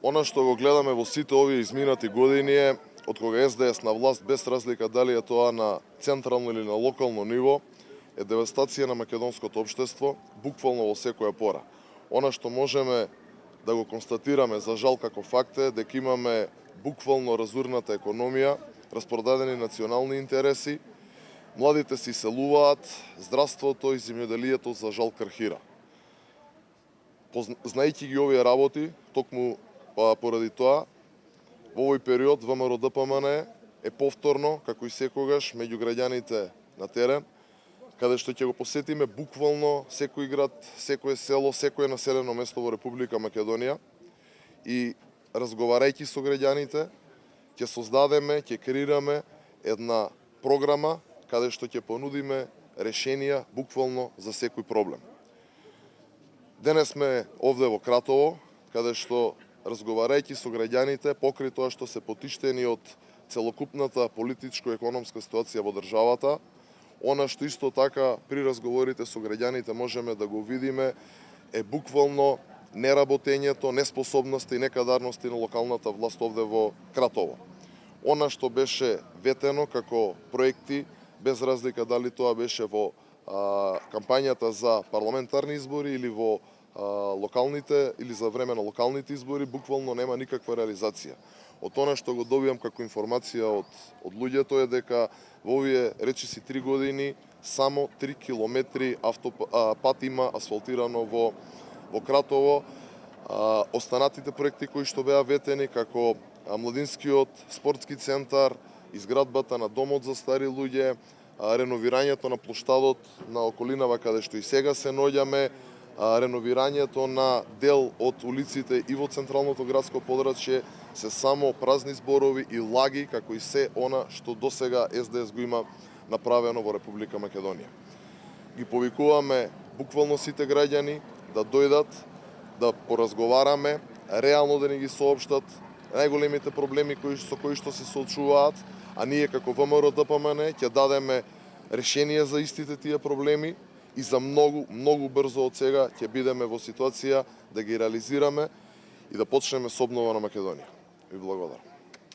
Она што го гледаме во сите овие изминати години е, од кога СДС на власт, без разлика дали е тоа на централно или на локално ниво, е девастација на македонското општество, буквално во секоја пора. Она што можеме да го констатираме за жал како факт е дека имаме буквално разурната економија, распродадени национални интереси, младите се иселуваат, здравството и земјоделието за жал крхира. Знаејќи ги овие работи, токму поради тоа, во овој период ВМРО-ДПМН е повторно, како и секогаш, меѓу граѓаните на терен, каде што ќе го посетиме буквално секој град, секое село, секое населено место во Република Македонија и разговарајќи со граѓаните, ќе создадеме, ќе креираме една програма каде што ќе понудиме решенија буквално за секој проблем. Денес сме овде во Кратово, каде што разговарајќи со граѓаните, покрај тоа што се потиштени од целокупната политичко-економска ситуација во државата, она што исто така при разговорите со граѓаните можеме да го видиме е буквално неработењето, неспособноста и некадарности на локалната власт овде во Кратово. Она што беше ветено како проекти, без разлика дали тоа беше во кампањата за парламентарни избори или во локалните или за време на локалните избори, буквално нема никаква реализација. Од она што го добивам како информација од луѓето е дека во овие речиси 3 години само 3 километри пат има асфалтирано во Кратово. Останатите проекти кои што беа ветени како младинскиот спортски центар, изградбата на домот за стари луѓе, реновирањето на плоштадот на околинава каде што и сега се наоѓаме, реновирањето на дел од улиците и во централното градско подрачје се само празни зборови и лаги, како и се она што досега СДС го има направено во Република Македонија. Ги повикуваме буквално сите граѓани да дојдат, да поразговараме, реално да ни ги соопштат најголемите проблеми со кои што се соочуваат, а ние како ВМРО-ДПМН ќе дадеме решение за истите тие проблеми и за многу брзо од сега ќе бидеме во ситуација да ги реализираме и да почнеме со обнова на Македонија. Ви благодарам.